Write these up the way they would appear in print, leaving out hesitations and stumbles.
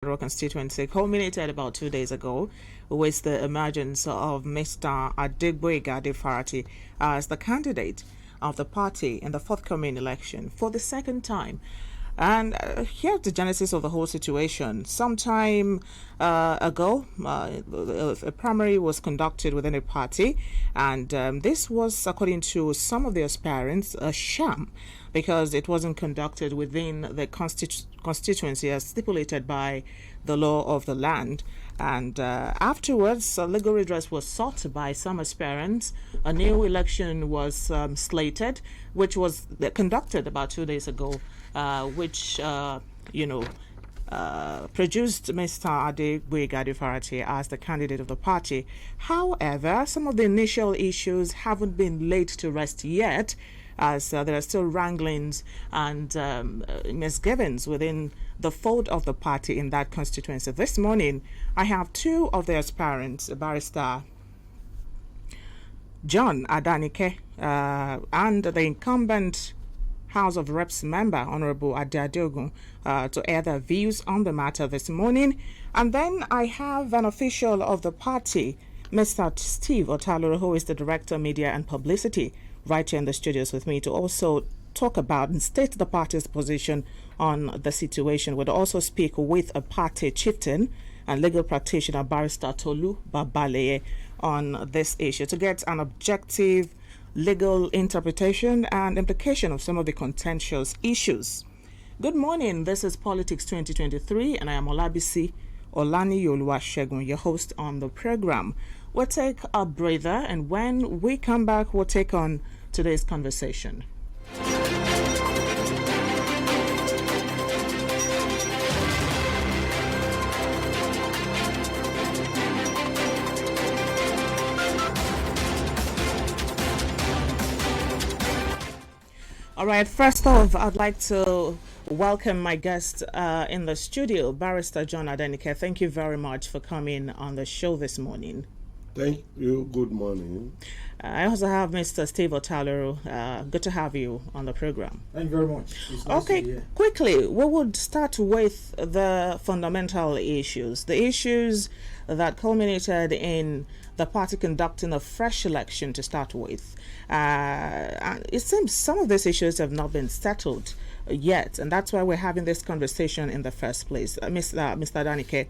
Federal Constituency culminated about 2 days ago with the emergence of Mr. Adegboyega Adefarati as the candidate of the party in the forthcoming election for the second time. And here's the genesis of the whole situation. Sometime ago, a primary was conducted within a party, and this was, according to some of the aspirants, a sham because it wasn't conducted within the constituency as stipulated by the law of the land. And afterwards, legal redress was sought by some aspirants. A new election was slated, which was conducted about 2 days ago, which produced Mr. Adegboyega Adefarati as the candidate of the party. However, some of the initial issues haven't been laid to rest yet, as there are still wranglings and misgivings within the fold of the party in that constituency. This morning, I have two of the aspirants, Barrister John Adanike and the incumbent House of Reps member, Honorable Adeogun, to air their views on the matter this morning. And then I have an official of the party, Mr. Steve Otaloro, who is the Director of Media and Publicity, right here in the studios with me to also talk about and state the party's position on the situation. We'll also speak with a party chieftain and legal practitioner, Barrister Tolu Babaleye, on this issue to get an objective legal interpretation and implication of some of the contentious issues. Good morning. This is Politics 2023, and I am Olabisi Olani Yoluwashegun, your host on the program. We'll take a breather, and when we come back, we'll take on today's conversation. All right, first off, I'd like to welcome my guest in the studio, Barrister John Adanike. Thank you very much for coming on the show this morning. Thank you. Good morning. I also have Mr. Steve Otaloro. Good to have you on the program. Thank you very much. Nice okay, quickly, we would start with the fundamental issues, the issues that culminated in the party conducting a fresh election to start with. It seems some of these issues have not been settled yet, and that's why we're having this conversation in the first place. Mr. Adanike,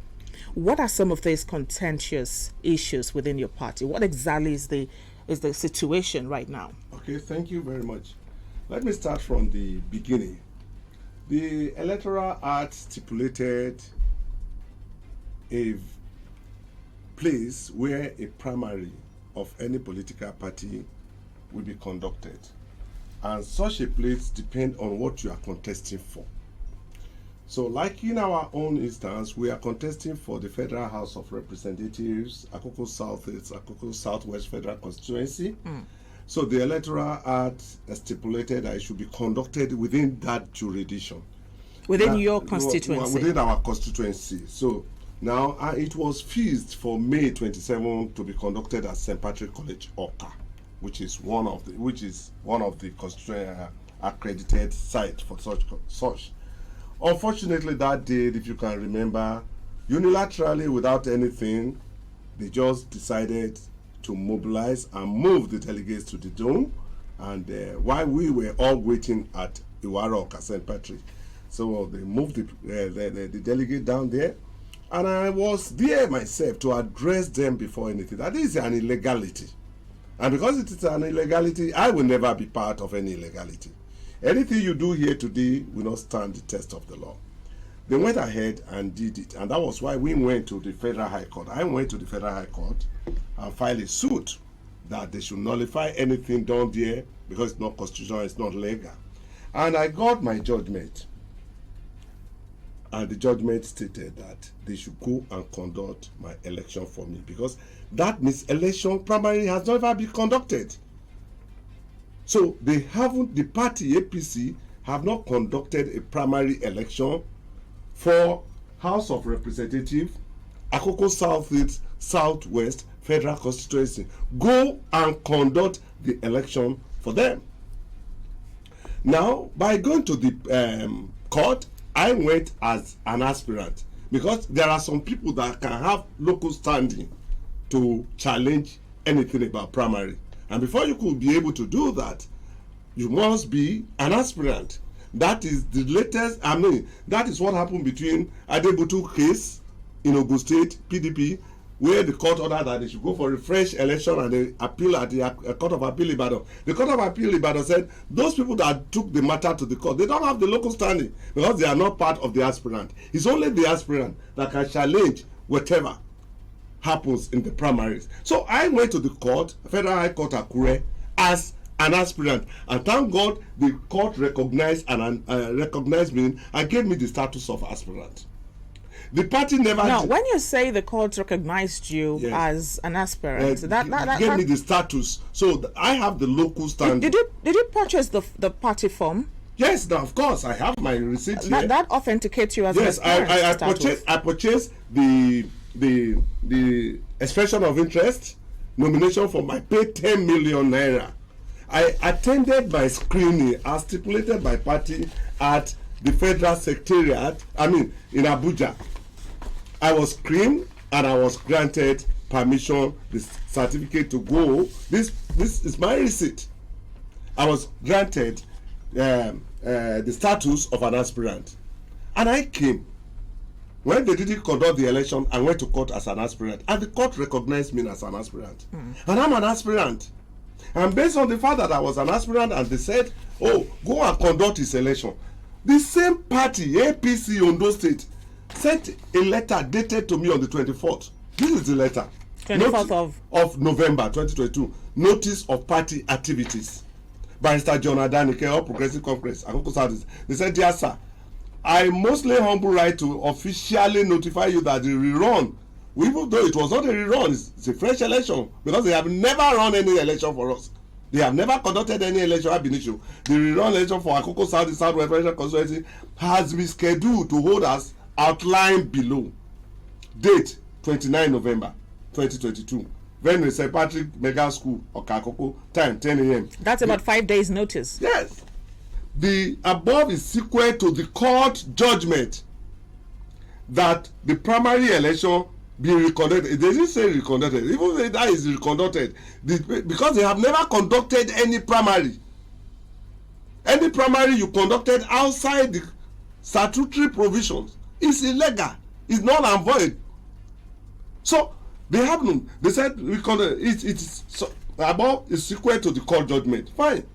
what are some of these contentious issues within your party? What exactly is the situation right now? Okay, thank you very much. Let me start from the beginning. The Electoral Act stipulated a place where a primary of any political party will be conducted, and such a place depends on what you are contesting for. So, like in our own instance, we are contesting for the Federal House of Representatives, Akoko Southeast, Akoko Southwest Federal Constituency. So the Electoral Act stipulated that it should be conducted within that jurisdiction. Within your constituency? Within our constituency. So now it was fixed for May 27 to be conducted at St. Patrick College, Oka, which is one of the accredited sites for such. Unfortunately, that day, if you can remember, unilaterally, without anything, they just decided to mobilize and move the delegates to the dome, and while we were all waiting at Iwara St. Patrick, so they moved the delegate down there, and I was there myself to address them before anything. That is an illegality, and because it is an illegality, I will never be part of any illegality. Anything you do here today will not stand the test of the law. They went ahead and did it, and that was why we went to the Federal High Court. I went to the Federal High Court and filed a suit that they should nullify anything done there because it's not constitutional, it's not legal. And I got my judgment, and the judgment stated that they should go and conduct my election for me, because that means election primary has never been conducted. So they haven't, the party APC have not conducted a primary election for House of Representatives, Akoko Southeast, Southwest Federal Constituency. Go and conduct the election for them. Now, by going to the court, I went as an aspirant, because there are some people that can have local standing to challenge anything about primary. And before you could be able to do that, you must be an aspirant. That is the latest, that is what happened between Adebutu case in Ogun State, PDP, where the court ordered that they should go for a fresh election and they appeal at the Court of Appeal Ibadan. The Court of Appeal Ibadan said those people that took the matter to the court, they don't have the local standing because they are not part of the aspirant. It's only the aspirant that can challenge whatever happens in the primaries. So I went to the court, Federal High Court Akure, as an aspirant, and thank God the court recognized me and gave me the status of aspirant. The party never. Now, when you say the court recognized you as an aspirant, that gave me the status, so I have the local standing. Did you purchase the party form? Yes, now of course I have my receipt here. That authenticates you as an aspirant. Yes, I purchased the expression of interest nomination form. I paid 10 million naira. I attended my screening as stipulated by party at the Federal Secretariat, in Abuja. I was screened and I was granted permission, the certificate to go. This is my receipt. I was granted the status of an aspirant. And I came. When they didn't conduct the election, I went to court as an aspirant. And the court recognized me as an aspirant. And I'm an aspirant. And based on the fact that I was an aspirant and they said, oh, go and conduct this election. The same party, APC Ondo State, sent a letter dated to me on the 24th. This is the letter. 24th of November 2022. Notice of party activities. Barrister John Adanike, All Progressive Congress, Akoko South. They said, dear sir, I mostly humble right to officially notify you that the rerun, even though it was not a rerun, it's a fresh election, because they have never run any election for us. They have never conducted any election ab initio. The rerun election for Akoko South Southwest Federal Constituency has been scheduled to hold as outlined below. Date 29 November 2022. Venue St. Patrick Mega School, Okakoko, time 10 a.m. That's about 5 days notice. Yes. The above is sequel to the court judgment that the primary election be reconducted. They didn't say reconducted. Even if that is reconducted, because they have never conducted any primary. Any primary you conducted outside the statutory provisions is illegal. It's null and void. So they have no. They said it's so, above is sequel to the court judgment. Fine.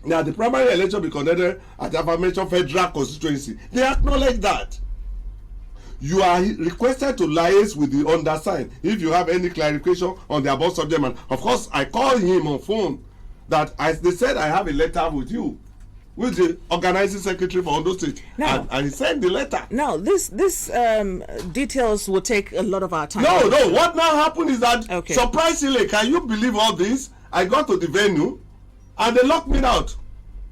Now the primary election be conducted at the aforementioned federal constituency. They acknowledge that. You are requested to liaise with the undersigned if you have any clarification on the above subject matter. Of course, I called him on phone that as they said I have a letter with you, with the organizing secretary for Ondo State, and he sent the letter. Now, this details will take a lot of our time. No. What now happened is that surprisingly, can you believe all this? I got to the venue, and they locked me out.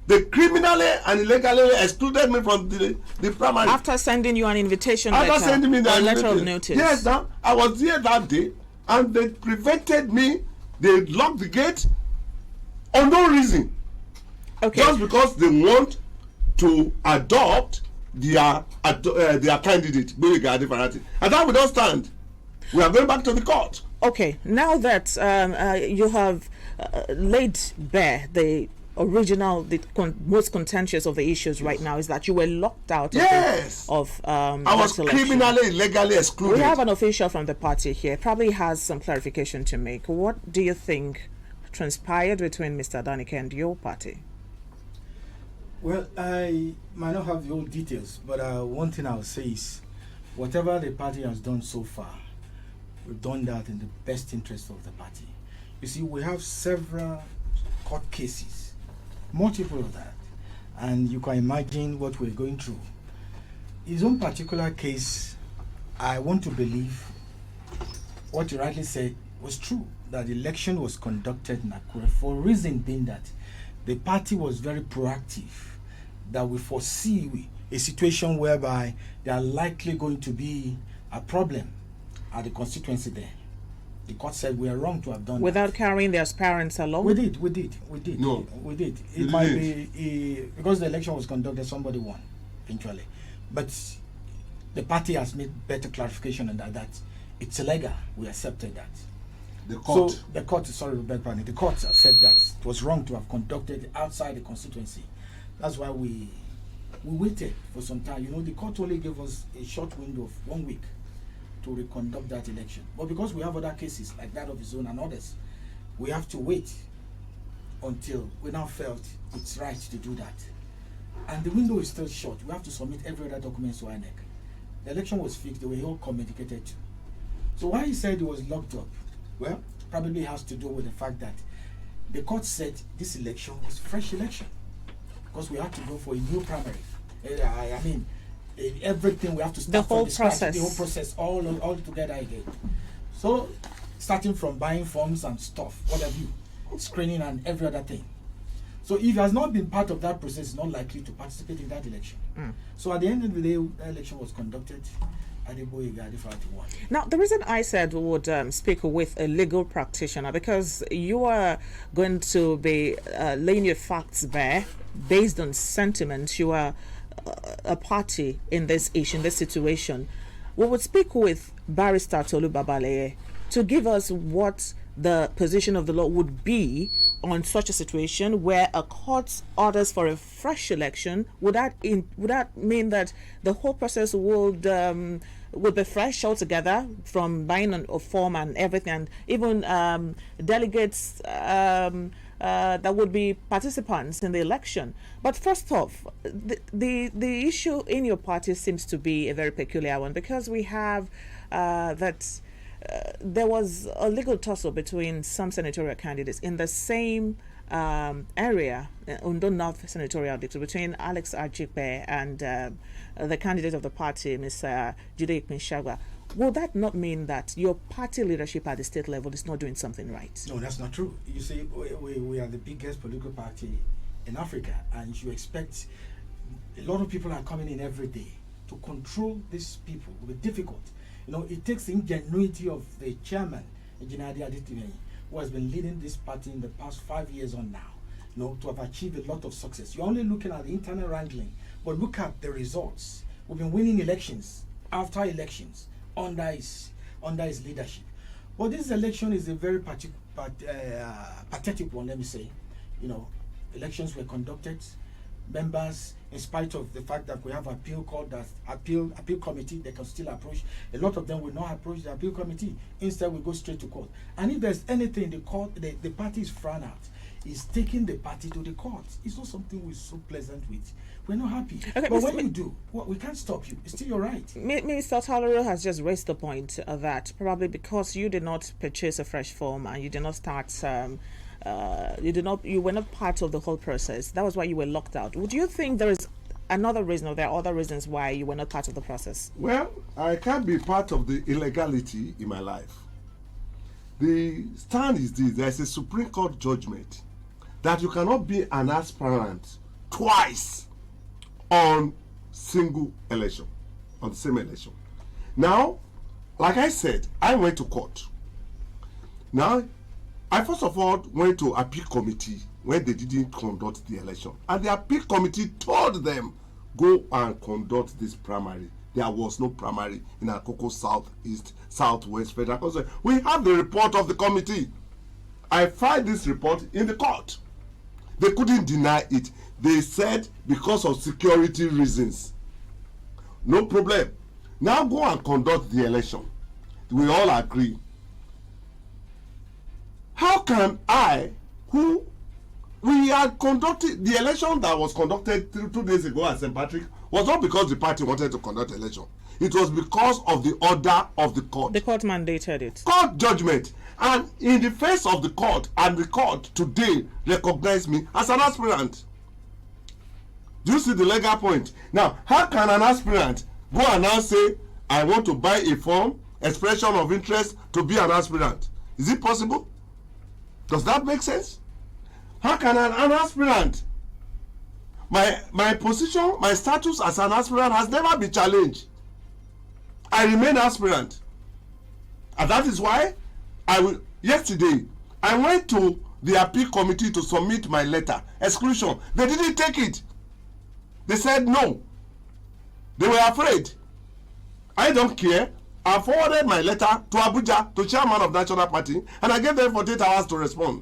They criminally and illegally excluded me from the primary. After sending you an invitation After letter, sending me the letter of notice. Yes, now I was here that day, and they prevented me. They locked the gate on no reason. Okay. Just because they want to adopt their candidate, and that will not stand. We are going back to the court. Okay. Now that you have laid bare the original, most contentious of the issues right now is that you were locked out I was criminally, illegally excluded. We have an official from the party here, probably has some clarification to make. What do you think transpired between Mr. Adanike and your party? Well, I might not have the whole details, but one thing I'll say is whatever the party has done so far, we've done that in the best interest of the party. You see, we have several court cases, multiple of that, and you can imagine what we're going through. His own particular case, I want to believe what you rightly said was true, that the election was conducted in Akure, for a reason being that the party was very proactive, that we foresee a situation whereby there are likely going to be a problem at the constituency there. The court said we are wrong to have done without that. carrying their aspirants along. We did. No, we did. It might be because the election was conducted, somebody won eventually, but the party has made better clarification on that it's illegal. We accepted that. The court. So the court, sorry, the court have said that it was wrong to have conducted outside the constituency. That's why we waited for some time. The court only gave us a short window of 1 week to reconduct that election. But because we have other cases like that of his own and others, we have to wait until we now felt it's right to do that. And the window is still short. We have to submit every other document to INEC. The election was fixed, they were all communicated to. So why he said it was locked up? Well, probably has to do with the fact that the court said this election was fresh election because we had to go for a new primary. Everything we have to start the whole from process. The whole process all together again. So starting from buying forms and stuff, what have you, screening and every other thing. So if he has not been part of that process, he's not likely to participate in that election. So at the end of the day, the election was conducted. Now, the reason I said we would speak with a legal practitioner, because you are going to be laying your facts bare based on sentiment. You are a party in this issue, in this situation. We would speak with Barrister Tolu Babaleye to give us what the position of the law would be on such a situation where a court orders for a fresh election. Would that mean that the whole process would be fresh altogether, from buying a form and everything, and even delegates that would be participants in the election? But first off, the issue in your party seems to be a very peculiar one, because we have that there was a legal tussle between some senatorial candidates in the same area, Ondo North senatorial district, between Alex Ajipe and the candidate of the party, Ms. Jude Ikpenshagwa. Will that not mean that your party leadership at the state level is not doing something right? No, that's not true. You see, we are the biggest political party in Africa, and you expect a lot of people are coming in every day. To control these people will be difficult. It takes the ingenuity of the chairman, Engineer Aditime, who has been leading this party in the past 5 years on now, to have achieved a lot of success. You're only looking at the internal wrangling, but look at the results. We've been winning elections after elections under his leadership. But this election is a very pathetic one, let me say. Elections were conducted. Members, in spite of the fact that we have appeal committee, they can still approach. A lot of them will not approach the appeal committee. Instead, we go straight to court. And if there's anything the party is frowned at, is taking the party to the court. It's not something we're so pleasant with. We're not happy. Okay, but when you do, we can't stop you. It's still your right. Mr. Talero has just raised the point that probably because you did not purchase a fresh form and you did not start you were not part of the whole process. That was why you were locked out. Would you think there is another reason, or there are other reasons why you were not part of the process? Well, I can't be part of the illegality in my life. The stand is this: there's a Supreme Court judgment that you cannot be an aspirant twice on single election, on the same election. Now, like I said, I went to court. Now, I first of all went to appeal committee when they didn't conduct the election, and the appeal committee told them, go and conduct this primary. There was no primary in Akoko Southwest Federal Council. We have the report of the committee. I filed this report in the court. They couldn't deny it. They said because of security reasons. No problem. Now go and conduct the election. We all agree. How can we had conducted the election that was conducted 2 days ago at St. Patrick was not because the party wanted to conduct the election. It was because of the order of the court. The court mandated it. Court judgment. And in the face of the court, and the court today recognized me as an aspirant. Do you see the legal point? Now, how can an aspirant go and now say, I want to buy a form, expression of interest, to be an aspirant? Is it possible? Does that make sense? How can an aspirant, my position, my status as an aspirant has never been challenged. I remain aspirant. And that is why yesterday, I went to the appeal committee to submit my letter. Exclusion. They didn't take it. They said no. They were afraid. I don't care. I forwarded my letter to Abuja, to chairman of National Party, and I gave them 48 hours to respond.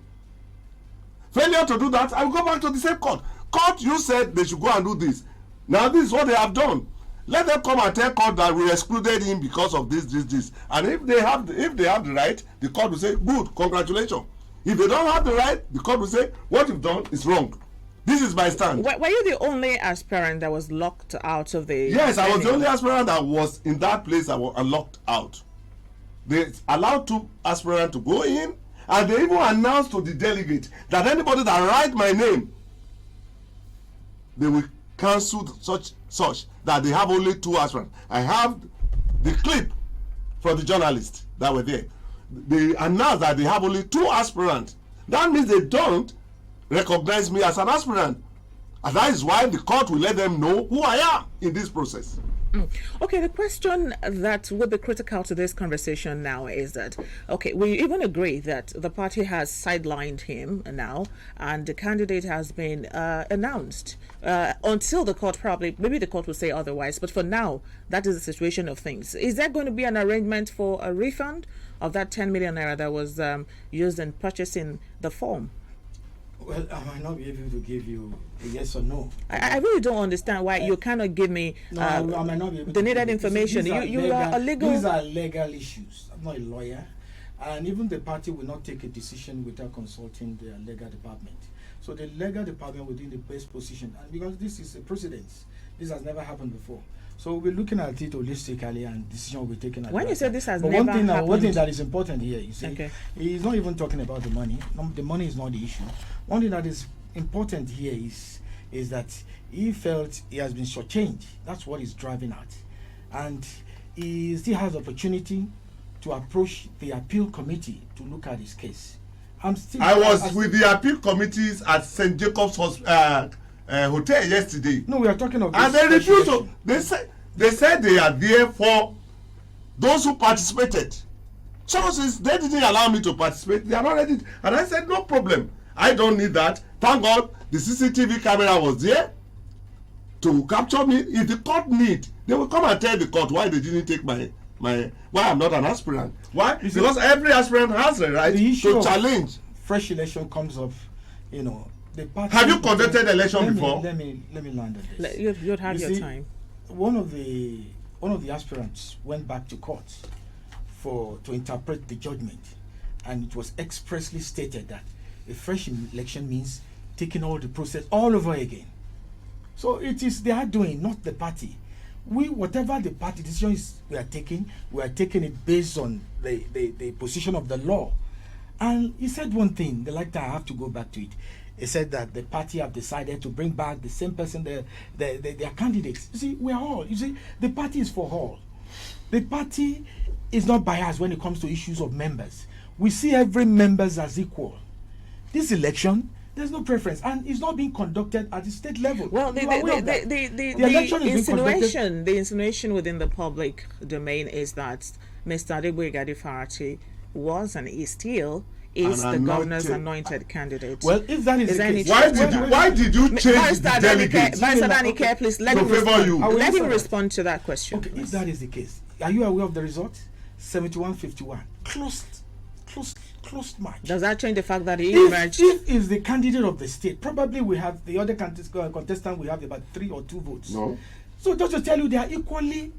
Failure to do that, I will go back to the same court. Court, you said they should go and do this. Now this is what they have done. Let them come and tell court that we excluded him because of this. And if they have the right, the court will say, good, congratulations. If they don't have the right, the court will say, what you've done is wrong. This is my stand. Were you the only aspirant that was locked out of the... Yes, I was the only aspirant that was in that place that was locked out. They allowed 2 aspirants to go in, and they even announced to the delegate that anybody that write my name, they will cancel such that they have only 2 aspirants. I have the clip from the journalists that were there. They announced that they have only 2 aspirants. That means they don't recognize me as an aspirant, and that is why the court will let them know who I am in this process. Okay, the question that would be critical to this conversation now is that, okay, we even agree that the party has sidelined him now, and the candidate has been announced until the court maybe the court will say otherwise, but for now, that is the situation of things. Is there going to be an arrangement for a refund of that 10 million naira that was used in purchasing the form? Well, I might not be able to give you a yes or no. I really don't understand why you cannot give me I might not be able the to needed information. These You are a legal... These are legal issues. I'm not a lawyer. And even the party will not take a decision without consulting their legal department. So the legal department will be in the best position. And because this is a precedence, this has never happened before. So we'll be looking at it holistically, and decision will be taken. When you say this has but never happened, one thing that is important here, you see, okay, he's not even talking about the money. The money is not the issue. One thing that is important here is that he felt he has been shortchanged. That's what he's driving at, and he still has opportunity to approach the appeal committee to look at his case. I was with the appeal committees at St. Jacob's Hotel yesterday. No, we are talking of. And they refused to. They said they are there for those who participated. So since they didn't allow me to participate, they are not ready. And I said, no problem. I don't need that. Thank God the CCTV camera was there to capture me. If the court need, they will come and tell the court why they didn't take my why I'm not an aspirant. Why? Because every aspirant has the right to challenge. Fresh election comes up, you know. The party. Have you conducted election before? Let me land on this. You'd have your time. One of the aspirants went back to court to interpret the judgment, and it was expressly stated that a fresh election means taking all the process all over again. So it is they are doing, not the party. Whatever the party decisions we are taking it based on the position of the law. And he said one thing, I have to go back to it. He said that the party have decided to bring back the same person, their candidates. You see, the party is for all. The party is not biased when it comes to issues of members. We see every members as equal. This election, there's no preference, and it's not being conducted at the state level. Well, the insinuation within the public domain is that Mr. Adegboyega Farati was and is still the governor's anointed candidate. Well, if that is the case, why did you change the delegate? Barrister Danike, please let him respond. Let him respond to that question. Okay, if that is the case, are you aware of the result? 71-51, closed match. Does that change the fact that he emerged? If is the candidate of the state, probably we have the other contestant. We have about 3 or 2 votes. No. So just to tell you, they are equally,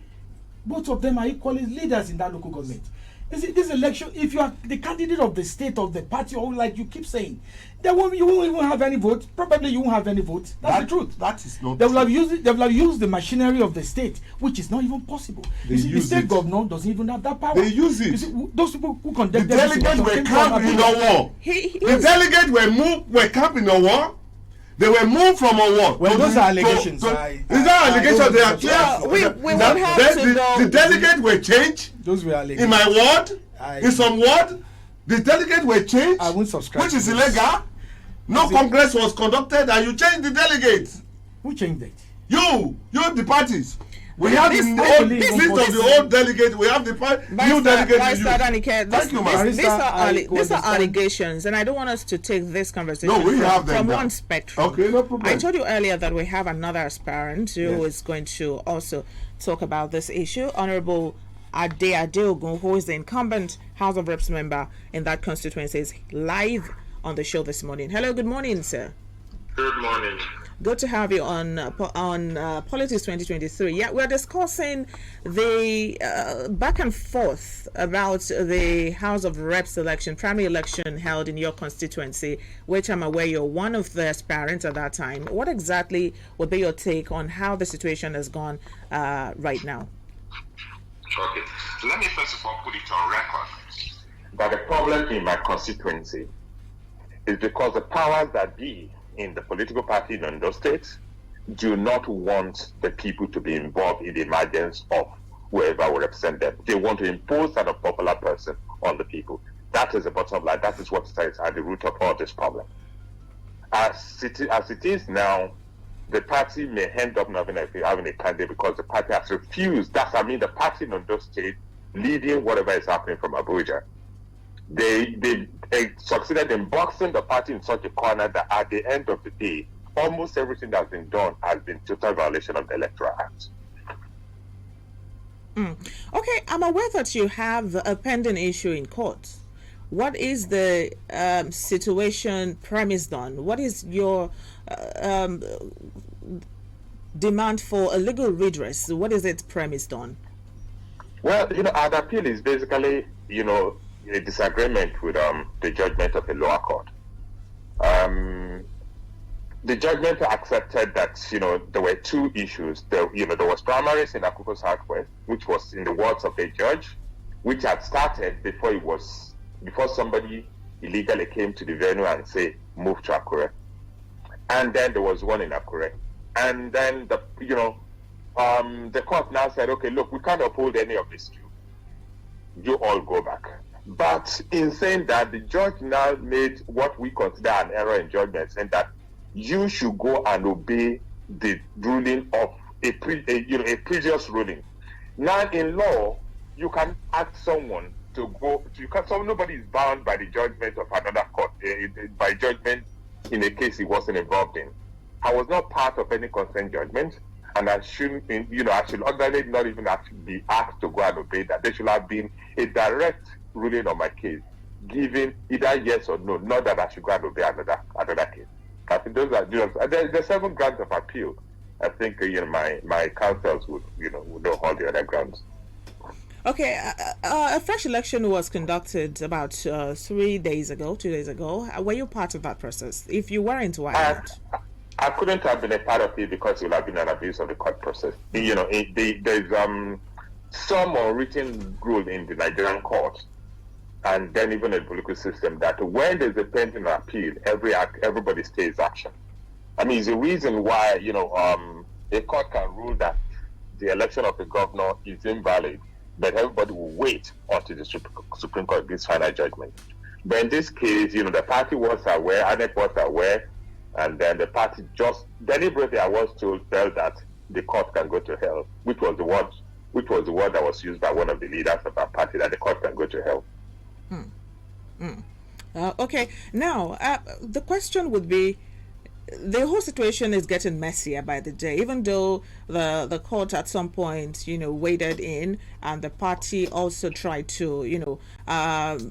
both of them are equally leaders in that local government. This election, if you are the candidate of the state, of the party, or like you keep saying, you won't even have any vote. Probably you won't have any vote. That's the truth. That is not. They will have used the machinery of the state, which is not even possible. The state governor doesn't even have that power. They use it. You see, those people who conduct the delegates were camped in Owo. The delegates were camped in Owo. They were moved from Owo. Well, those are allegations. It's not allegations. They are clear. We won't have to know. The delegates were changed. Those were allegations. In my ward, in some ward, the delegates were changed. I won't subscribe. Which is illegal. No congress was conducted, and you changed the delegates. Who changed it? You, the parties. We have the old list of the old delegates. We have the new delegates. These are allegations, and I don't want us to take this conversation from one spectrum. Okay, no problem. I told you earlier that we have another aspirant who is going to also talk about this issue. Honorable Ade Adeogun, who is the incumbent House of Reps member in that constituency, is live on the show this morning. Hello, good morning, sir. Good morning. Good to have you on Politics 2023. Yeah, we're discussing the back and forth about the House of Reps election, primary election held in your constituency, which I'm aware you're one of the aspirants at that time. What exactly would be your take on how the situation has gone right now? Okay. Let me first of all put it on record that the problem in my constituency is because the powers that be in the political party in Ondo State do not want the people to be involved in the emergence of whoever will represent them. They want to impose that popular person on the people. That is the bottom line. That is what is at the root of all this problem. As it is now, the party may end up not having a candidate because the party has refused. The party in Ondo State leading whatever is happening from Abuja. They succeeded in boxing the party in such a corner that at the end of the day, almost everything that's been done has been total violation of the Electoral Act. Okay, I'm aware that you have a pending issue in court. What is the situation premised on? What is your demand for a legal redress? What is it premised on? Well, our appeal is basically, a disagreement with the judgment of the lower court. The judgment accepted that there were two issues. There was primaries in Akoko Southwest, which was in the words of the judge, which had started before somebody illegally came to the venue and say move to Akure, and then there was one in Akure, and then the court now said, okay, look, we can't uphold any of these two. You all go back. But in saying that, the judge now made what we consider an error in judgment, saying that you should go and obey the ruling of a previous ruling. Now, in law, you can ask someone to go. Nobody is bound by the judgment of another court, by judgment in a case he wasn't involved in. I was not part of any consent judgment, and I shouldn't, I should ordinarily not even actually be asked to go and obey that. There should have been a direct ruling on my case, giving either yes or no, not that I should go and obey another case. I think those are there's 7 grounds of appeal. I think my counsels would know all the other grounds. Okay, a fresh election was conducted about 2 days ago. Were you part of that process? If you weren't, why not? I couldn't have been a part of it because it would have been an abuse of the court process. There's some unwritten rule in the Nigerian court, and then even in the political system, that when there's a pending appeal, everybody stays action. I mean, it's the reason why a court can rule that the election of the governor is invalid, but everybody will wait until the Supreme Court gives final judgment. But in this case, the party was aware, ANEC was aware, and then the party just deliberately, I was told, felt that the court can go to hell, which was the word that was used by one of the leaders of our party, that the court can go to hell. Okay, now the question would be, the whole situation is getting messier by the day, even though the court at some point waded in, and the party also tried to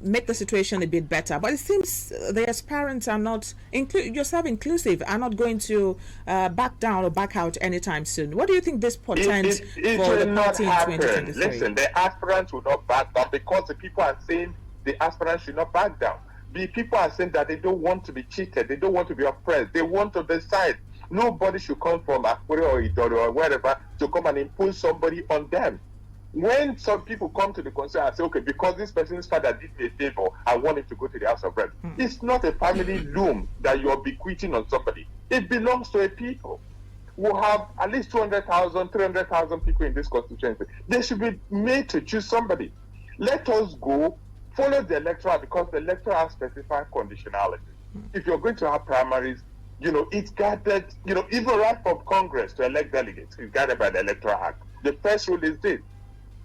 make the situation a bit better, but it seems the aspirants are not yourself inclusive, are not going to back down or back out anytime soon. What do you think this portends for the party in 2023? Listen, the aspirants will not back down because the people are saying the aspirants should not back down. The people are saying that they don't want to be cheated, they don't want to be oppressed, they want to decide. Nobody should come from Akure or Idoro or wherever to come and impose somebody on them. When some people come to the concern and say, okay, because this person's father did me a favor, I want him to go to the House of Reps. It's not a family loom that you're bequeathing on somebody. It belongs to a people who have at least 200,000, 300,000 people in this constituency. They should be made to choose somebody. Let us go follow the electoral, because the electoral has specified conditionality. If you're going to have primaries, it's guided, even right from Congress to elect delegates, it's guided by the Electoral Act. The first rule is this: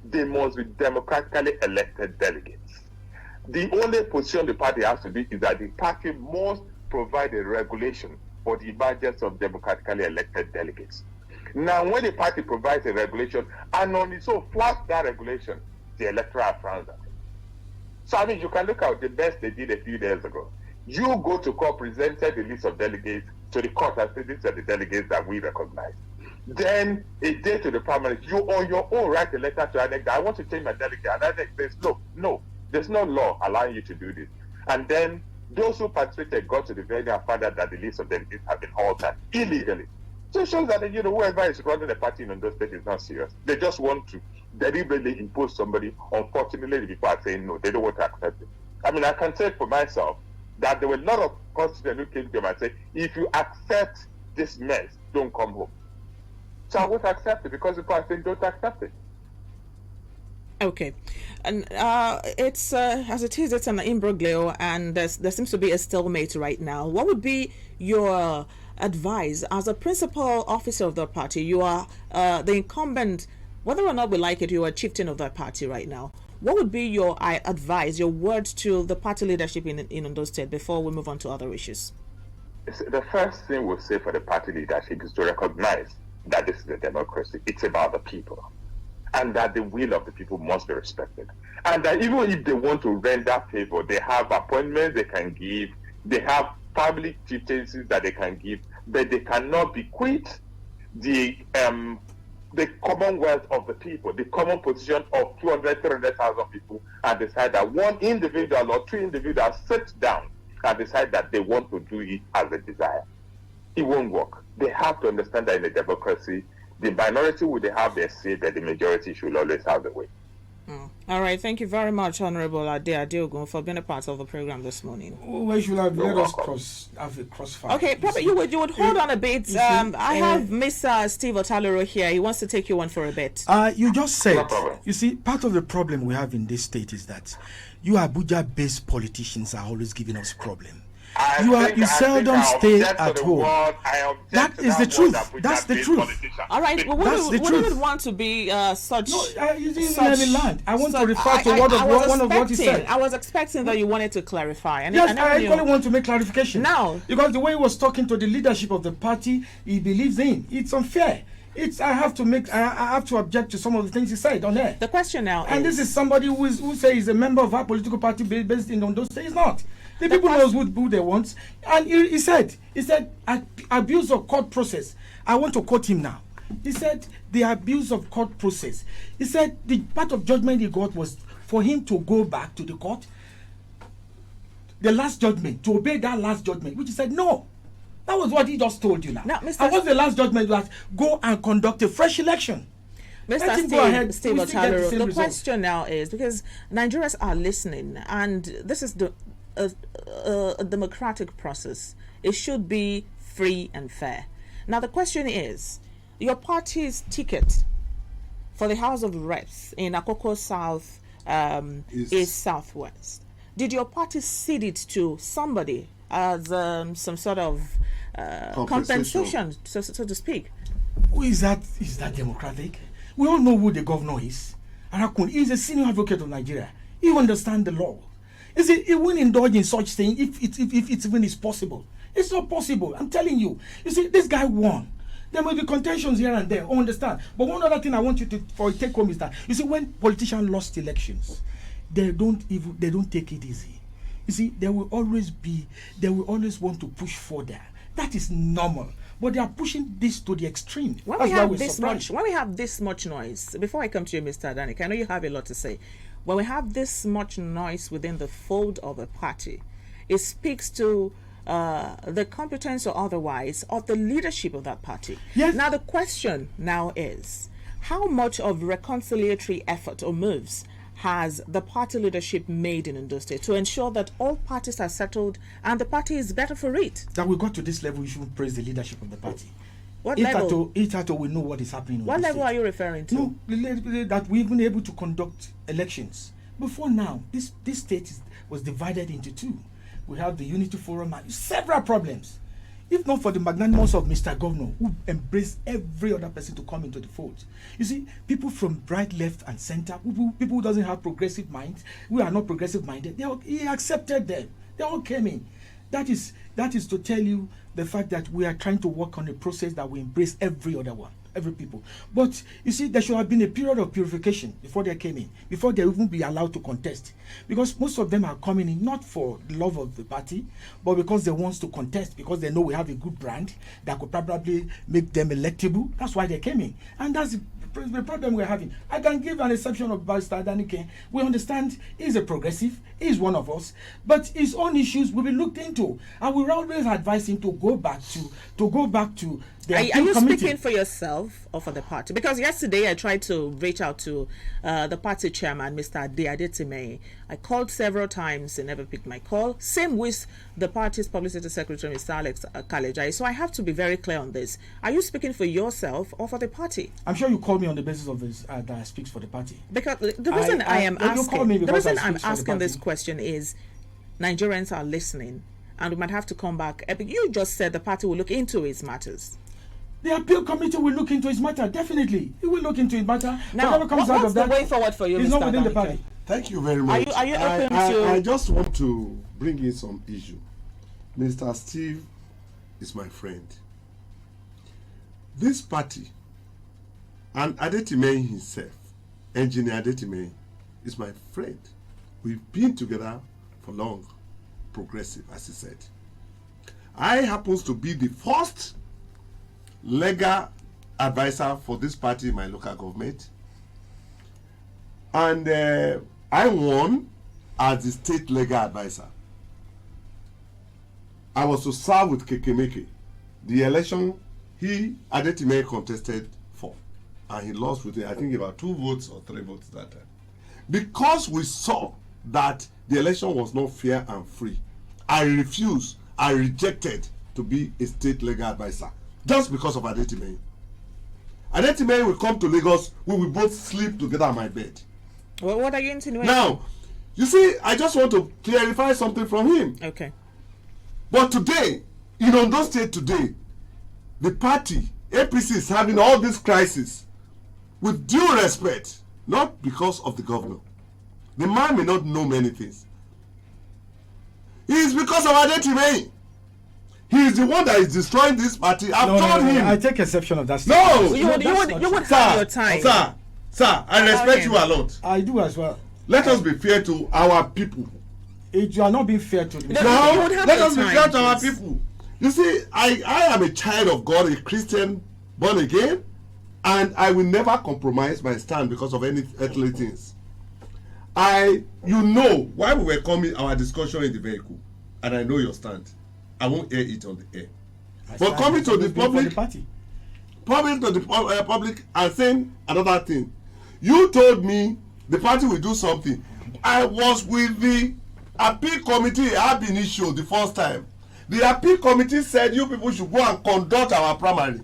they must be democratically elected delegates. The only position the party has to be is that the party must provide a regulation for the emergence of democratically elected delegates. Now, when the party provides a regulation and on its own flouts that regulation, the electorate frowns at it. So, I mean, you can look at the best they did a few days ago. You go to court, presented the list of delegates to the court and say, these are the delegates that we recognize. Then, a day to the primaries, you on your own write a letter to INEC that I want to change my delegate. And INEC says, no, there's no law allowing you to do this. And then, those who participated got to the venue and found out that the list of delegates have been altered illegally. So it shows that, whoever is running the party in Ondo State is not serious. They just want to deliberately impose somebody. Unfortunately, the people are saying no, they don't want to accept it. I mean, I can say for myself that there were a lot of constituents who came to them and said, if you accept this mess, don't come home. So I won't accept it because people are saying don't accept it. Okay, and it's as it is, it's an imbroglio, and there seems to be a stalemate right now. What would be your advice as a principal officer of the party? You are the incumbent, whether or not we like it. You are chieftain of that party right now. What would be your advice, your words to the party leadership in Ondo State before we move on to other issues? The first thing we'll say for the party leadership is to recognize that this is a democracy. It's about the people. And that the will of the people must be respected. And that even if they want to render favor, they have appointments they can give, they have family chieftaincies that they can give, but they cannot bequeath the commonwealth of the people, the common position of 200, 300,000 people, and decide that one individual or two individuals sit down and decide that they want to do it as a desire. It won't work. They have to understand that in a democracy, the minority would have their say, but the majority should always have the way. All right. Thank you very much, Honorable Ade Adeogun, for being a part of the program this morning. Where should I let us have a crossfire? Okay, probably you would hold on a bit. I have Mr. Steve Otaloro here. He wants to take you on for a bit. You just said, problem. you see, part of the problem we have in this state is that you Abuja-based politicians are always giving us problem. You seldom stay at home. That is the truth. That's the truth. All right, well, we wouldn't want to be such. No, you didn't let me land. I want to refer to one of what he said. I was expecting that you wanted to clarify. And yes, I actually want to make clarification. Now, because the way he was talking to the leadership of the party, he believes in. It's unfair. I have to object to some of the things he said on there. The question now and this is somebody who says he's a member of our political party based in Ondo State. He's not. The people knows who they want. And he said abuse of court process. I want to quote him now. He said the abuse of court process. He said the part of judgment he got was for him to go back to the court, the last judgment, to obey that last judgment, which he said no. That was what he just told you now. And what's the last judgment? Was go and conduct a fresh election. Mr. Steve Otaloro, the question now is, because Nigerians are listening, and this is a democratic process. It should be free and fair. Now the question is, your party's ticket for the House of Reps in Akoko South is Southwest. Did your party cede it to somebody as some sort of compensation, so to speak? Who is that? Is that democratic? We all know who the governor is. Arakun is a senior advocate of Nigeria. He understands the law. He won't indulge in such thing if it even is possible. It's not possible. I'm telling you. You see, this guy won. There may be contentions here and there. I understand. But one other thing I want you to take home is that, you see, when politicians lost elections, they don't take it easy. You see, they will always want to push further. That is normal. But they are pushing this to the extreme. When we have this much noise, before I come to you, Mr. Adanik, I know you have a lot to say. When we have this much noise within the fold of a party, it speaks to the competence or otherwise of the leadership of that party. Yes. Now the question now is, how much of reconciliatory effort or moves has the party leadership made in Ondo State to ensure that all parties are settled and the party is better for it? That we got to this level, we should praise the leadership of the party. What level? We know what is happening. What level are you referring to? No, that we've been able to conduct elections. Before now, this state was divided into two. We have the Unity Forum and several problems. If not for the magnanimous of Mr. Governor, who embraced every other person to come into the fold. You see, people from right, left, and center, people who doesn't have progressive minds, who are not progressive minded, he accepted them. They all came in. That is to tell you the fact that we are trying to work on a process that will embrace every other one, every people. But you see, there should have been a period of purification before they came in, before they even be allowed to contest. Because most of them are coming in not for the love of the party, but because they want to contest, because they know we have a good brand that could probably make them electable. That's why they came in. And that's the problem we're having. I can give an exception of Barrister Adanike. We understand he's a progressive, he's one of us, but his own issues will be looked into. I will always advise him to go back to the Are appeal you committee. speaking for yourself or for the party? Because yesterday I tried to reach out to the party chairman, Mr. Adetime. I called several times, he never picked my call. Same with the party's publicity secretary, Mr. Alex Kalejai. So I have to be very clear on this. Are you speaking for yourself or for the party? I'm sure you called me on the basis of this that I speak for the party. Because the reason you call me the because reason I I'm speak for the asking this party. question is Nigerians are listening, and we might have to come back. You just said the party will look into its matters. The appeal committee will look into his matter, definitely. It will look into his matter. Now, Whatever comes out what's of the that way forward for you, is Mr. not within the Adanike? party. Thank you very much. Are you open to? I just want to bring in some issue. Mr. Steve is my friend. This party and Adetime himself, Engineer Adetime, is my friend. We've been together for long, progressive, as he said. I happens to be the first legal advisor for this party in my local government. And I won as the state legal advisor. I was to serve with Kekemeke. The election he, Adetime, contested for. And he lost with, I think, about 2 votes or 3 votes that time. Because we saw that the election was not fair and free, I rejected to be a state legal advisor. Just because of Adetime. Adetime will come to Lagos, we will both sleep together on my bed. Well, what are you insinuating? Now, you see, I just want to clarify something from him. Okay. But today, in Ondo State today, the party, APC, is having all these crises with due respect, not because of the governor. The man may not know many things. It is because of Adetime. He is the one that is destroying this party. I've told him. I take exception of that No! statement. You would have your time. Sir, I respect you a lot. I do as well. Let us be fair to our people. You are not being fair to the No, Now, you would have let your us be time, fair to our please. people. You see, I am a child of God, a Christian, born again, and I will never compromise my stand because of any earthly things. You know, while we were coming, our discussion in the vehicle, and I know your stand. I won't air it on the air. But coming to the public, public and saying another thing. You told me the party will do something. I was with the appeal committee ab initio the first time. The appeal committee said you people should go and conduct our primary.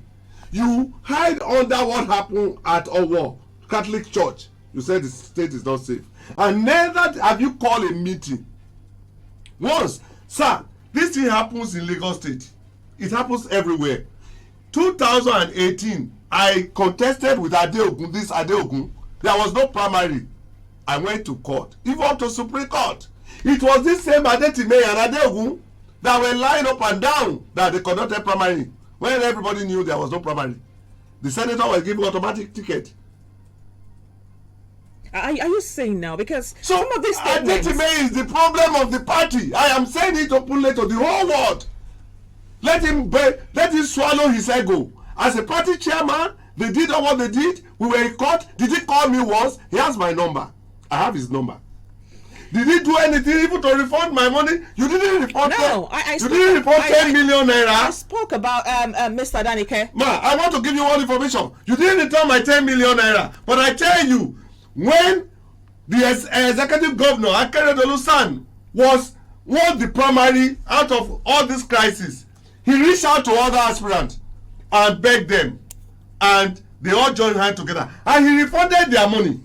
You hide under what happened at Owo Catholic Church. You said the state is not safe. And neither have you called a meeting. Once, sir, this thing happens in Lagos State. It happens everywhere. 2018, I contested with Adeogun, this Adeogun. There was no primary. I went to court, even up to Supreme Court. It was this same Adetime and Adeogun that were lying up and down that they conducted primary when everybody knew there was no primary. The senator was given automatic ticket. Are you saying now? Because So some of these statements... Adetime is the problem of the party. I am saying it openly to the whole world. Let him swallow his ego. As a party chairman, they did what they did. We were in court. Did he call me once? He has my number. I have his number. Did he do anything even to refund my money? You didn't report No, you didn't report 10 million naira. I spoke about Mr. Adanike. Ma, I want to give you one information. You didn't return my 10 million naira. But I tell you, when the executive governor, Akeredolu's son, won the primary out of all this crisis, he reached out to other aspirants and begged them. And they all joined hands together. And he refunded their money.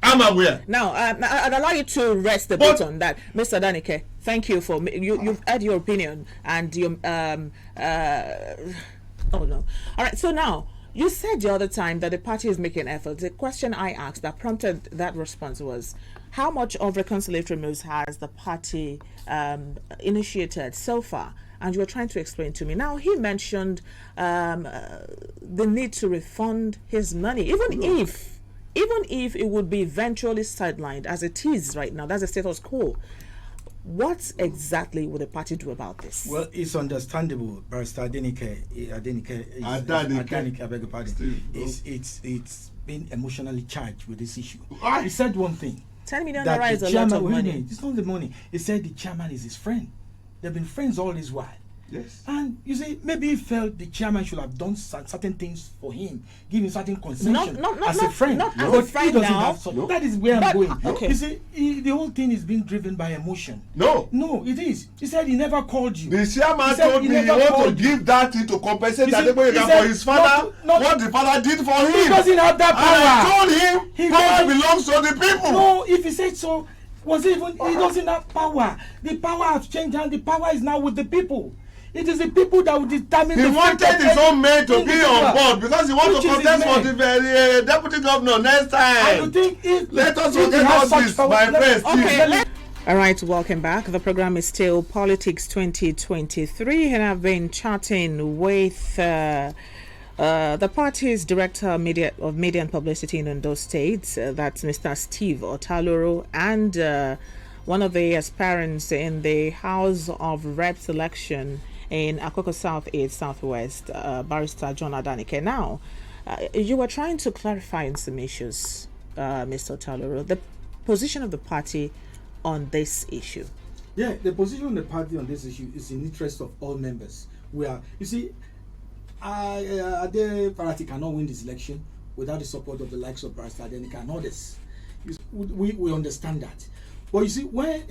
I'm aware. Now, I'd allow you to rest a bit on that, Mr. Adanike. Thank you for you've had your opinion and your oh no. All right. So now you said the other time that the party is making efforts. The question I asked that prompted that response was, how much of reconciliatory moves has the party initiated so far? And you were trying to explain to me. Now he mentioned the need to refund his money, even if it would be eventually sidelined as it is right now. That's the status quo. What exactly would the party do about this? Well, it's understandable, Barrister Adenike, I beg your pardon. It's been emotionally charged with this issue. He said one thing. 10 million naira is a lot of money. It's not the money. He said the chairman is his friend. They've been friends all this while. Yes. And you see, maybe he felt the chairman should have done certain things for him, giving certain concession as a friend. Not as a friend he doesn't now. have such. That is where I'm going. Okay. You see, the whole thing is being driven by emotion. No, it is. He said he never called you. the chairman told me he wants to give that thing to compensate Adegboyega for his father, what the father did for him. He doesn't have that power. And I told him power belongs to the people. No, if he said so, he doesn't have power. The power has changed and the power is now with the people. It is the people that will determine. He wanted his own men to be on board because he wants to contest for the deputy governor next time. And you think let us forget all this, my friends. Okay, all right, welcome back. The program is still Politics 2023, and I've been chatting with the party's director of media and publicity in Ondo State. That's Mr. Steve Otaloro, and one of the aspirants in the House of Reps election in Akoko South East Southwest, Barrister John Adanike. Now, you were trying to clarify in some issues, Mr. Otaloro, the position of the party on this issue. Yeah, the position of the party on this issue is in the interest of all members. You see, Ade Party cannot win this election without the support of the likes of Barrister Adenike and others. We understand that. But you see, when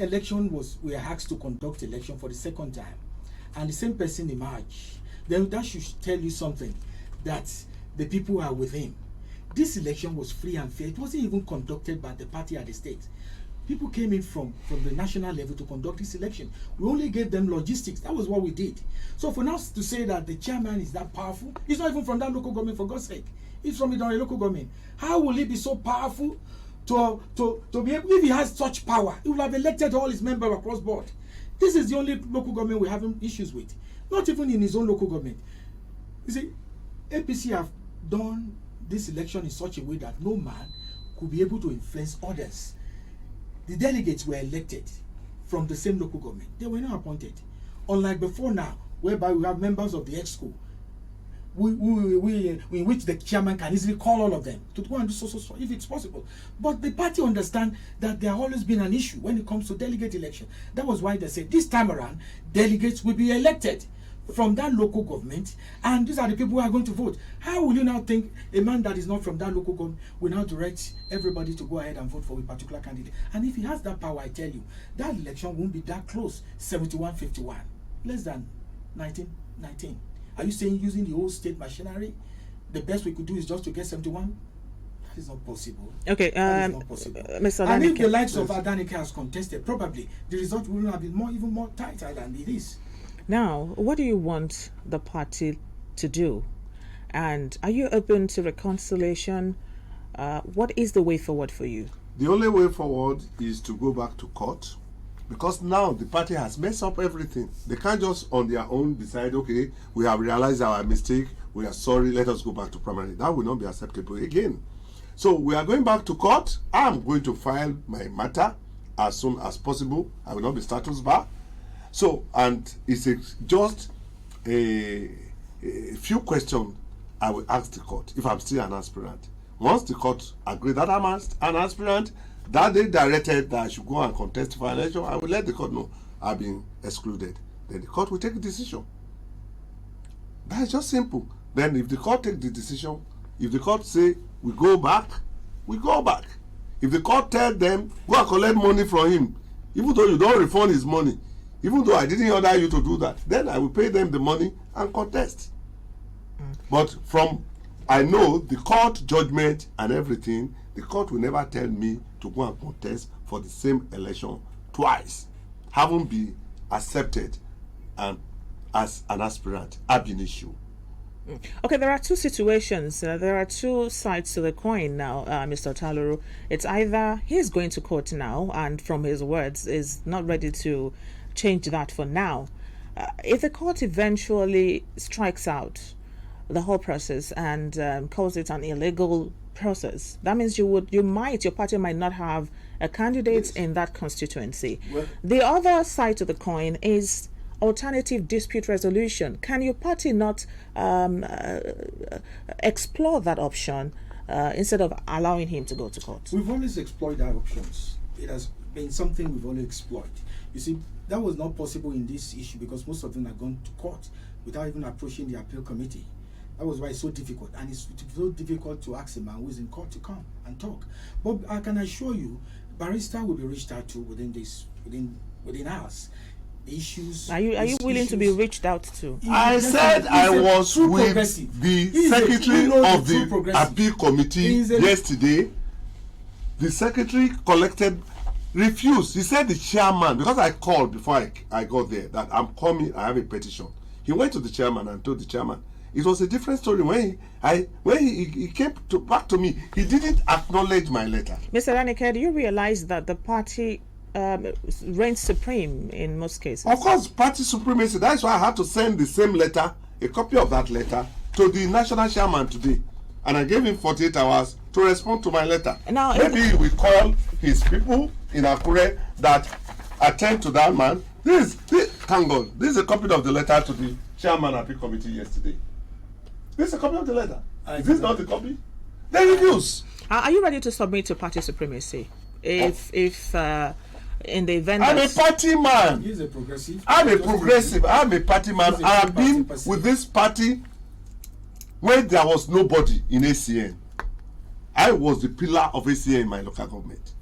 we are asked to conduct election for the second time, and the same person emerged, then that should tell you something, that the people are with him. This election was free and fair. It wasn't even conducted by the party at the state. People came in from the national level to conduct this election. We only gave them logistics. That was what we did. So for us to say that the chairman is that powerful, he's not even from that local government, for God's sake. He's from the local government. How will he be so powerful to be able, if he has such power, he will have elected all his members across board. This is the only local government we're having issues with. Not even in his own local government. You see, APC have done this election in such a way that no man could be able to influence others. The delegates were elected from the same local government. They were not appointed. Unlike before now, whereby we have members of the EXCO, in which the chairman can easily call all of them to go and do so if it's possible. But the party understand that there has always been an issue when it comes to delegate election. That was why they said this time around delegates will be elected from that local government, and these are the people who are going to vote. How will you now think a man that is not from that local government will now direct everybody to go ahead and vote for a particular candidate? And if he has that power, I tell you, that election won't be that close. 71-51, less than 19. Are you saying using the old state machinery, the best we could do is just to get 71? That is not possible. Okay, that is not possible. Mr. And Adanike, if the likes of Adanike has contested, probably the result will have been even more tighter than it is. now, what do you want the party to do? And are you open to reconciliation? What is the way forward for you? The only way forward is to go back to court, because now the party has messed up everything. They can't just on their own decide, okay, we have realized our mistake, we are sorry, let us go back to primary. That will not be acceptable again. So we are going back to court. I'm going to file my matter as soon as possible. I will not be status bar. So, and it's just a few questions I will ask the court if I'm still an aspirant. Once the court agree that I'm an aspirant, that they directed that I should go and contest for an election, I will let the court know I've been excluded. Then the court will take a decision. That is just simple. Then if the court take the decision, if the court say we go back, we go back. If the court tell them go and collect money from him, even though you don't refund his money, even though I didn't order you to do that, then I will pay them the money and contest. But I know the court judgment and everything, the court will never tell me to go and contest for the same election twice. haven't been accepted as an aspirant have been issued. Okay, there are two situations. There are two sides to the coin now, Mr. Taluru. It's either he's going to court now, and from his words, is not ready to change that for now. If the court eventually strikes out the whole process and calls it an illegal process, that means your party might not have a candidate in that constituency. Well, the other side to the coin is alternative dispute resolution. Can your party not explore that option instead of allowing him to go to court? we've always explored our options. It has been something we've always explored. You see, that was not possible in this issue because most of them have gone to court without even approaching the appeal committee. That was why it's so difficult, and it's so difficult to ask a man who is in court to come and talk. But I can assure you, barrister will be reached out to within hours. Issues. Are you willing to be reached out to? I said I was with the secretary of the appeal committee yesterday. The secretary refused. He said the chairman, because I called before I got there that I'm coming, I have a petition. He went to the chairman and told the chairman. It was a different story when he came back to me. He didn't acknowledge my letter. Mr. Ranike, do you realize that the party reigns supreme in most cases? Of course, party supremacy. That's why I had to send the same letter, a copy of that letter, to the national chairman today. And I gave him 48 hours to respond to my letter. Now, maybe he will call his people in Akure that attend to that man. Thank God, this is a copy of the letter to the chairman appeal committee yesterday. This is a copy of the letter. Is this not the copy? They refuse. Are you ready to submit to party supremacy? If in the event I'm a party man. He's a progressive. I'm a progressive. I'm a party man. I have been with this party when there was nobody in ACN. I was the pillar of ACN in my local government.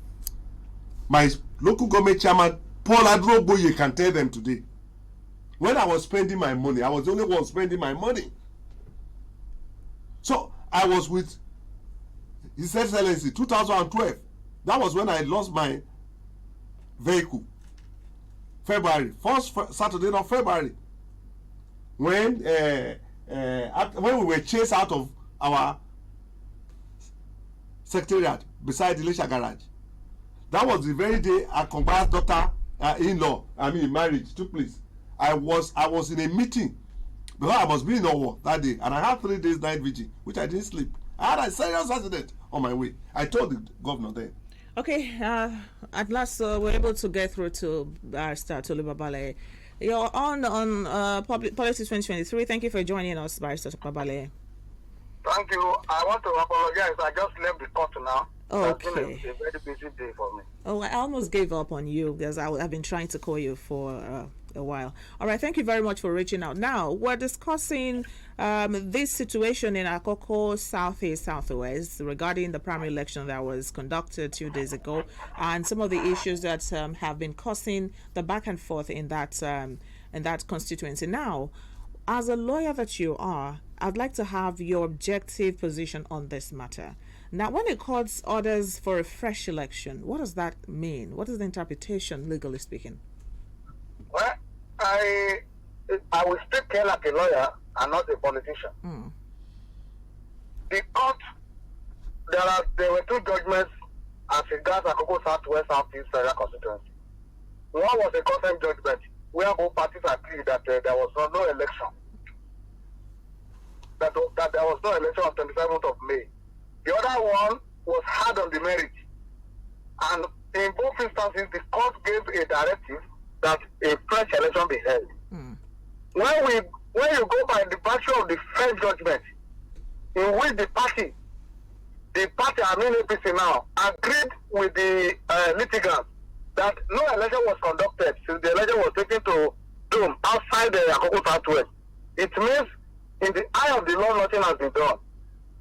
My local government chairman, Paul Adroboye, can tell them today. When I was spending my money, I was the only one spending my money. So I was with His Excellency 2012. That was when I lost my vehicle. February, first Saturday of February. When we were chased out of our secretariat beside the Elisha garage. That was the very day our compadre's daughter marriage took place. I was in a meeting because I was being over that day, and I had 3 days night vigil, which I didn't sleep. I had a serious accident on my way. I told the governor then. Okay, at last we're able to get through to Barrister Tolu Babale. You're on Public Politics 2023. Thank you for joining us, Barrister Babale. Thank you. I want to apologize. I just left the court now. Okay. It's been a very busy day for me. Oh, I almost gave up on you because I've been trying to call you for a while. All right, thank you very much for reaching out. Now, we're discussing this situation in Akoko, Southeast, Southwest, regarding the primary election that was conducted 2 days ago, and some of the issues that have been causing the back and forth in that constituency. Now, as a lawyer that you are, I'd like to have your objective position on this matter. Now, when a court orders for a fresh election, what does that mean? What is the interpretation, legally speaking? Well, I will speak here like a lawyer and not a politician. The court, there were 2 judgments as regards Akoko Southwest Southeast Federal Constituency. One was a consent judgment where both parties agreed that there was no election. That there was no election on 27th of May. The other one was hard on the merit. And in both instances, the court gave a directive that a fresh election be held. When you go by the virtue of the first judgment, in which the party, APC now, agreed with the litigants that no election was conducted since the election was taken to Doom outside the Akoko Southwest. It means in the eye of the law, nothing has been done.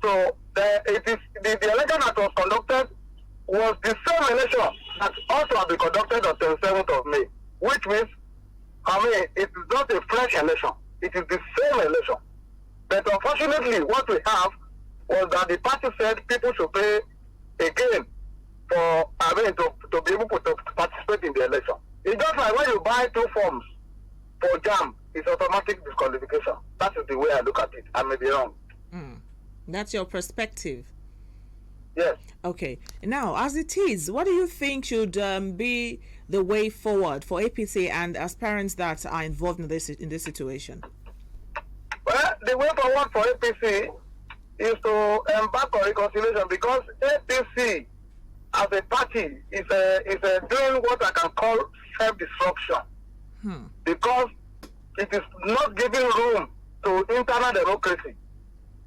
So the election that was conducted was the same election that also had been conducted on 27th of May, which means, it is not a fresh election. It is the same election. But unfortunately, what we have was that the party said people should pay again to be able to participate in the election. It's just like when you buy buy 2 forms for JAM, it's automatic disqualification. That is the way I look at it. I may be wrong. That's your perspective. Yes. Okay. Now, as it is, what do you think should be the way forward for APC and aspirants that are involved in this situation? Well, the way forward for APC is to embark on reconciliation, because APC as a party is doing what I can call self-destruction. Because it is not giving room to internal democracy.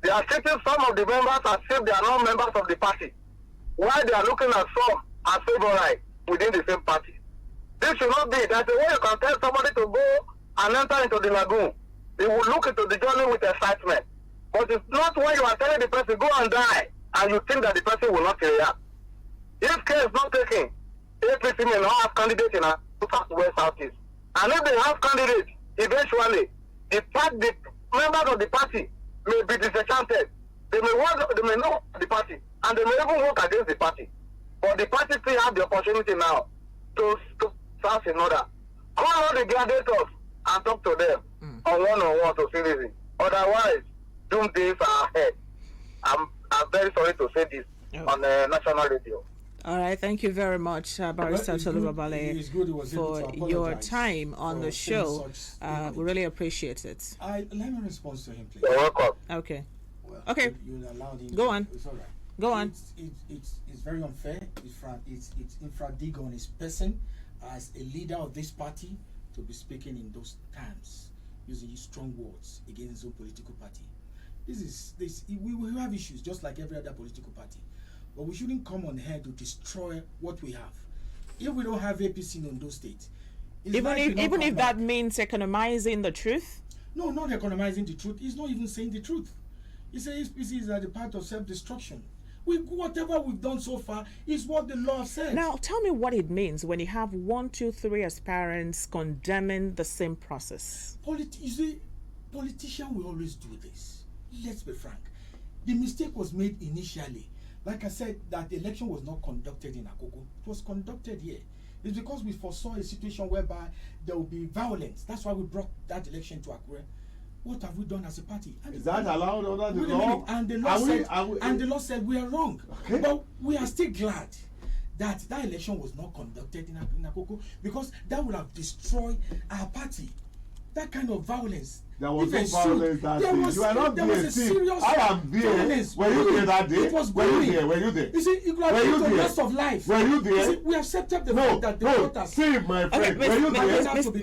They are treating some of the members as if they are not members of the party, while they are looking at some as favorite within the same party. This should not be. That's the way you can tell somebody to go and enter into the lagoon. They will look into the journey with excitement. But it's not when you are telling the person, go and die, and you think that the person will not react. If care is not taken, APC may not have candidates in a Southwest Southeast. And if they have candidates, eventually, the members of the party may be disenchanted. They may not the party, and they may even work against the party. But the party still have the opportunity now to start in order. Call all the gladiators and talk to them on one-on-one to see reason. Otherwise, doom days are ahead. I'm very sorry to say this on the national radio. All right, thank you very much, Barrister Tolubabale, for your time on the show. We really appreciate it. Let me respond to him, please. You're welcome. Okay. Well, Okay. You allowed him. Go on. It's all right. Go on. It's very unfair. It's infra-dig on his person as a leader of this party to be speaking in those terms, using strong words against his own political party. We have issues just like every other political party. But we shouldn't come on here to destroy what we have. If we don't have APC in Ondo State, even if that means economizing the truth? No, not economizing the truth. He's not even saying the truth. He says APC is at the part of self-destruction. Whatever we've done so far is what the law says. Now, tell me what it means when you have 1, 2, 3 aspirants condemning the same process. You see, politicians will always do this. Let's be frank. The mistake was made initially. Like I said, that the election was not conducted in Akoko. It was conducted here. It's because we foresaw a situation whereby there will be violence. That's why we brought that election to Akure. What have we done as a party? Is that allowed under the law? And the law said we are wrong. Okay. But we are still glad that election was not conducted in Akoko, because that would have destroyed our party. That kind of violence. There was no violence that day. You are not there. I am there. Were you there that day? It was Were you there? Were you there? You see, it could have been the loss of life. Were you there? You see, we accepted the fact that the voters. See, my friend, were you there? I was there.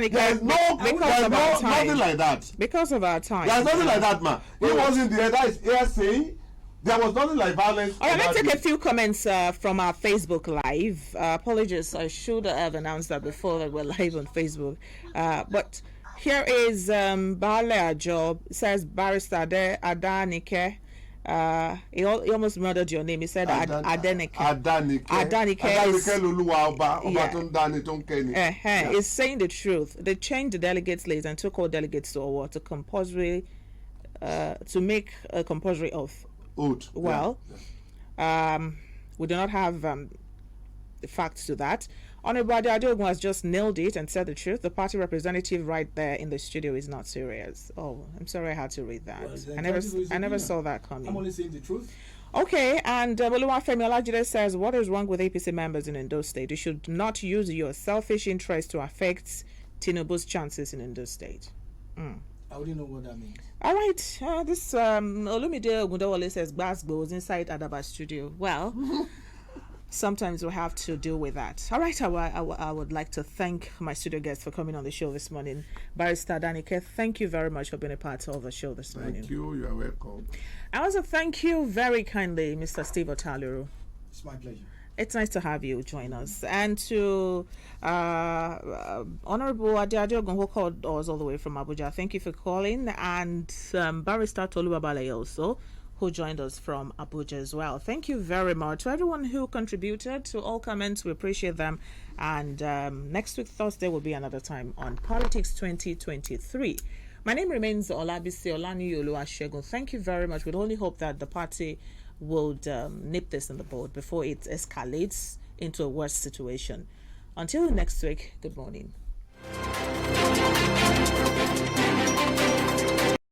There's nothing like that. Because of our time. There's nothing like that, man. He wasn't there. That is saying there was nothing like violence. All right, let's take a few comments from our Facebook Live. Apologies, I should have announced that before that we're live on Facebook. But here is Bale Ajob. Says Barrister Adanike. He almost murdered your name. He said Adanike. Adanike is saying the truth. They changed the delegates list and took all delegates to award to compulsory to make a compulsory oath. Well, we do not have the facts to that. Honorable Adeogun has just nailed it and said the truth. The party representative right there in the studio is not serious. Oh, I'm sorry I had to read that. Well, I never saw that coming. I'm only saying the truth. Okay, and Oluwafemi Olajide says, what is wrong with APC members in Ondo State? You should not use your selfish interest to affect Tinubu's chances in Ondo State. I wouldn't know what that means. All right, this Olumide Ogundawale says Glasgow is inside Adaba studio. Well, sometimes we have to deal with that. All right, I would like to thank my studio guests for coming on the show this morning. Barrister Danike, thank you very much for being a part of the show this morning. Thank you. You are welcome. I also thank you very kindly, Mr. Steve Otaluru. It's my pleasure. It's nice to have you join us. And to Honorable Adeogun, who called us all the way from Abuja, thank you for calling. And Barrister Tolubabale also, who joined us from Abuja as well. Thank you very much. To everyone who contributed to all comments, we appreciate them. And next week, Thursday, will be another time on Politics 2023. My name remains Olabisi Olaniyi Oluwasegun. Thank you very much. We only hope that the party would nip this in the bud before it escalates into a worse situation. Until next week, good morning.